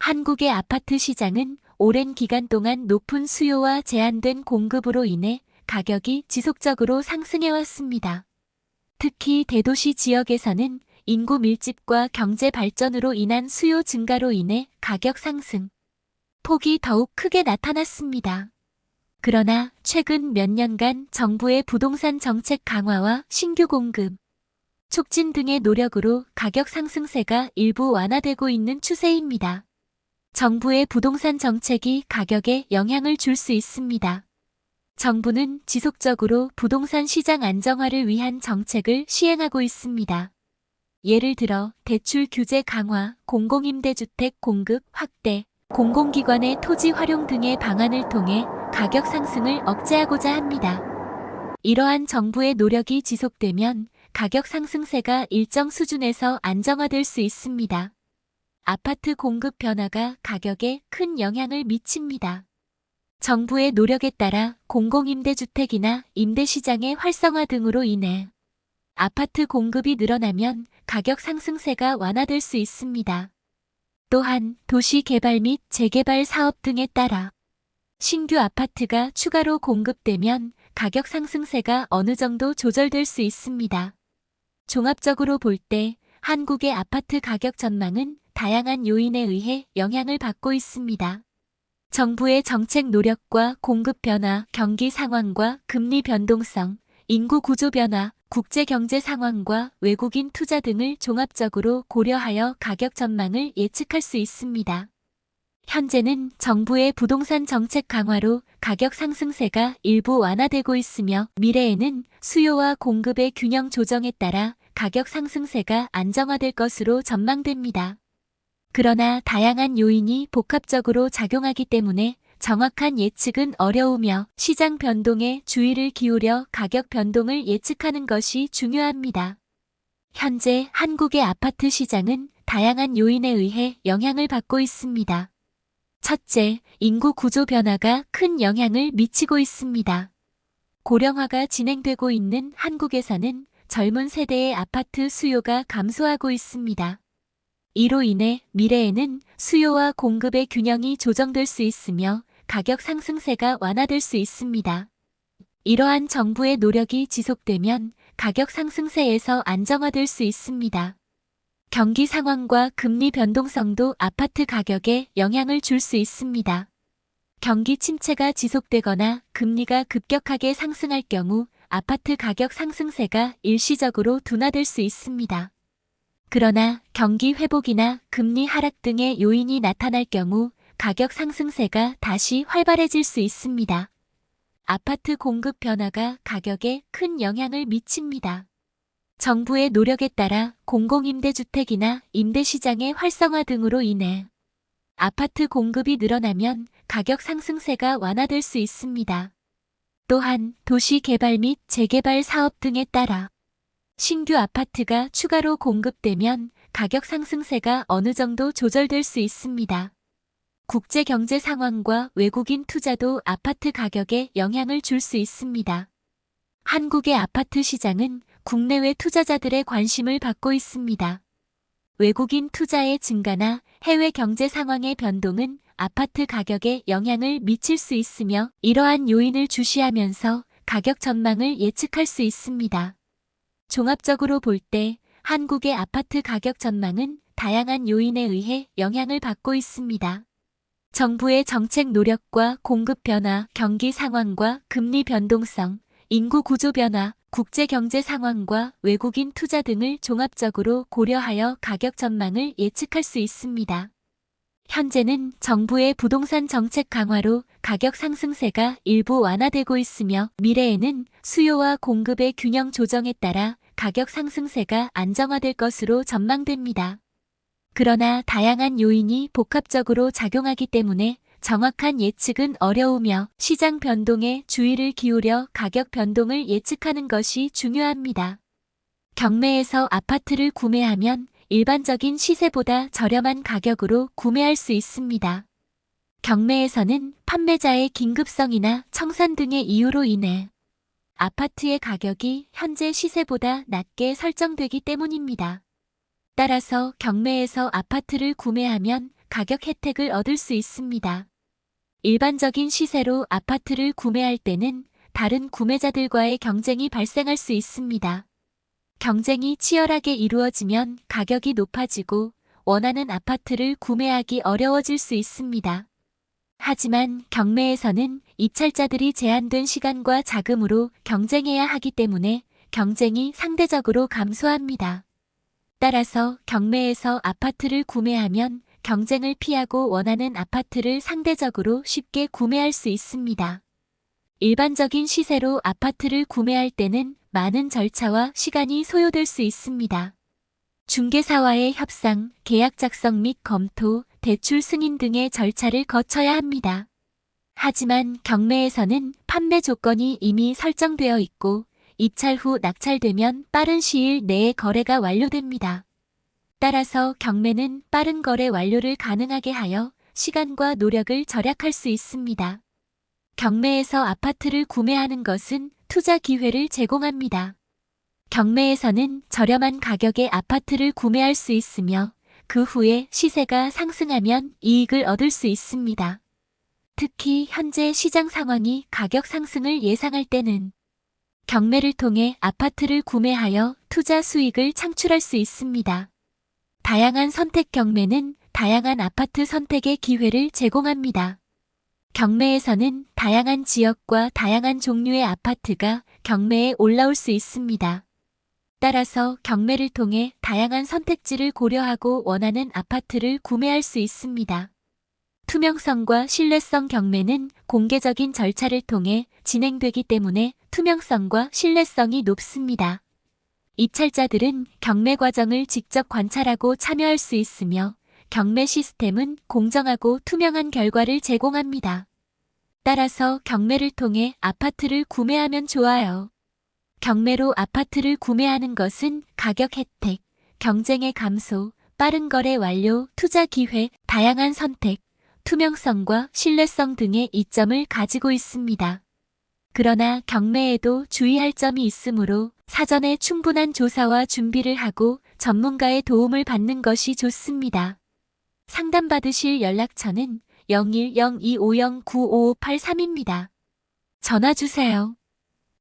한국의 아파트 시장은 오랜 기간 동안 높은 수요와 제한된 공급으로 인해 가격이 지속적으로 상승해 왔습니다. 특히 대도시 지역에서는 인구 밀집과 경제 발전으로 인한 수요 증가로 인해 가격 상승 폭이 더욱 크게 나타났습니다. 그러나 최근 몇 년간 정부의 부동산 정책 강화와 신규 공급 촉진 등의 노력으로 가격 상승세가 일부 완화되고 있는 추세입니다. 정부의 부동산 정책이 가격에 영향을 줄 수 있습니다. 정부는 지속적으로 부동산 시장 안정화를 위한 정책을 시행하고 있습니다. 예를 들어 대출 규제 강화, 공공임대주택 공급 확대, 공공기관의 토지 활용 등의 방안을 통해 가격 상승을 억제하고자 합니다. 이러한 정부의 노력이 지속되면 가격 상승세가 일정 수준에서 안정화될 수 있습니다. 아파트 공급 변화가 가격에 큰 영향을 미칩니다. 정부의 노력에 따라 공공임대주택이나 임대시장의 활성화 등으로 인해 아파트 공급이 늘어나면 가격 상승세가 완화될 수 있습니다. 또한 도시 개발 및 재개발 사업 등에 따라 신규 아파트가 추가로 공급되면 가격 상승세가 어느 정도 조절될 수 있습니다. 종합적으로 볼 때 한국의 아파트 가격 전망은 다양한 요인에 의해 영향을 받고 있습니다. 정부의 정책 노력과 공급 변화, 경기 상황과 금리 변동성, 인구 구조 변화, 국제 경제 상황과 외국인 투자 등을 종합적으로 고려하여 가격 전망을 예측할 수 있습니다. 현재는 정부의 부동산 정책 강화로 가격 상승세가 일부 완화되고 있으며 미래에는 수요와 공급의 균형 조정에 따라 가격 상승세가 안정화될 것으로 전망됩니다. 그러나 다양한 요인이 복합적으로 작용하기 때문에 정확한 예측은 어려우며 시장 변동에 주의를 기울여 가격 변동을 예측하는 것이 중요합니다. 현재 한국의 아파트 시장은 다양한 요인에 의해 영향을 받고 있습니다. 첫째, 인구 구조 변화가 큰 영향을 미치고 있습니다. 고령화가 진행되고 있는 한국에서는 젊은 세대의 아파트 수요가 감소하고 있습니다. 이로 인해 미래에는 수요와 공급의 균형이 조정될 수 있으며 가격 상승세가 완화될 수 있습니다. 이러한 정부의 노력이 지속되면 가격 상승세에서 안정화될 수 있습니다. 경기 상황과 금리 변동성도 아파트 가격에 영향을 줄 수 있습니다. 경기 침체가 지속되거나 금리가 급격하게 상승할 경우 아파트 가격 상승세가 일시적으로 둔화될 수 있습니다. 그러나 경기 회복이나 금리 하락 등의 요인이 나타날 경우 가격 상승세가 다시 활발해질 수 있습니다. 아파트 공급 변화가 가격에 큰 영향을 미칩니다. 정부의 노력에 따라 공공임대주택이나 임대시장의 활성화 등으로 인해 아파트 공급이 늘어나면 가격 상승세가 완화될 수 있습니다. 또한 도시 개발 및 재개발 사업 등에 따라 신규 아파트가 추가로 공급되면 가격 상승세가 어느 정도 조절될 수 있습니다. 국제 경제 상황과 외국인 투자도 아파트 가격에 영향을 줄 수 있습니다. 한국의 아파트 시장은 국내외 투자자들의 관심을 받고 있습니다. 외국인 투자의 증가나 해외 경제 상황의 변동은 아파트 가격에 영향을 미칠 수 있으며 이러한 요인을 주시하면서 가격 전망을 예측할 수 있습니다. 종합적으로 볼 때 한국의 아파트 가격 전망은 다양한 요인에 의해 영향을 받고 있습니다. 정부의 정책 노력과 공급 변화, 경기 상황과 금리 변동성, 인구 구조 변화, 국제 경제 상황과 외국인 투자 등을 종합적으로 고려하여 가격 전망을 예측할 수 있습니다. 현재는 정부의 부동산 정책 강화로 가격 상승세가 일부 완화되고 있으며 미래에는 수요와 공급의 균형 조정에 따라 가격 상승세가 안정화될 것으로 전망됩니다. 그러나 다양한 요인이 복합적으로 작용하기 때문에 정확한 예측은 어려우며 시장 변동에 주의를 기울여 가격 변동을 예측하는 것이 중요합니다. 경매에서 아파트를 구매하면 일반적인 시세보다 저렴한 가격으로 구매할 수 있습니다. 경매에서는 판매자의 긴급성이나 청산 등의 이유로 인해 아파트의 가격이 현재 시세보다 낮게 설정되기 때문입니다. 따라서 경매에서 아파트를 구매하면 가격 혜택을 얻을 수 있습니다. 일반적인 시세로 아파트를 구매할 때는 다른 구매자들과의 경쟁이 발생할 수 있습니다. 경쟁이 치열하게 이루어지면 가격이 높아지고 원하는 아파트를 구매하기 어려워질 수 있습니다. 하지만 경매에서는 입찰자들이 제한된 시간과 자금으로 경쟁해야 하기 때문에 경쟁이 상대적으로 감소합니다. 따라서 경매에서 아파트를 구매하면 경쟁을 피하고 원하는 아파트를 상대적으로 쉽게 구매할 수 있습니다. 일반적인 시세로 아파트를 구매할 때는 많은 절차와 시간이 소요될 수 있습니다. 중개사와의 협상, 계약 작성 및 검토, 대출 승인 등의 절차를 거쳐야 합니다. 하지만 경매에서는 판매 조건이 이미 설정되어 있고 입찰 후 낙찰되면 빠른 시일 내에 거래가 완료됩니다. 따라서 경매는 빠른 거래 완료를 가능하게 하여 시간과 노력을 절약할 수 있습니다. 경매에서 아파트를 구매하는 것은 투자 기회를 제공합니다. 경매에서는 저렴한 가격에 아파트를 구매할 수 있으며 그 후에 시세가 상승하면 이익을 얻을 수 있습니다. 특히 현재 시장 상황이 가격 상승을 예상할 때는 경매를 통해 아파트를 구매하여 투자 수익을 창출할 수 있습니다. 다양한 선택 경매는 다양한 아파트 선택의 기회를 제공합니다. 경매에서는 다양한 지역과 다양한 종류의 아파트가 경매에 올라올 수 있습니다. 따라서 경매를 통해 다양한 선택지를 고려하고 원하는 아파트를 구매할 수 있습니다. 투명성과 신뢰성 경매는 공개적인 절차를 통해 진행되기 때문에 투명성과 신뢰성이 높습니다. 입찰자들은 경매 과정을 직접 관찰하고 참여할 수 있으며 경매 시스템은 공정하고 투명한 결과를 제공합니다. 따라서 경매를 통해 아파트를 구매하면 좋아요. 경매로 아파트를 구매하는 것은 가격 혜택, 경쟁의 감소, 빠른 거래 완료, 투자 기회, 다양한 선택, 투명성과 신뢰성 등의 이점을 가지고 있습니다. 그러나 경매에도 주의할 점이 있으므로 사전에 충분한 조사와 준비를 하고 전문가의 도움을 받는 것이 좋습니다. 상담받으실 연락처는 01-0250-95583입니다. 전화 주세요.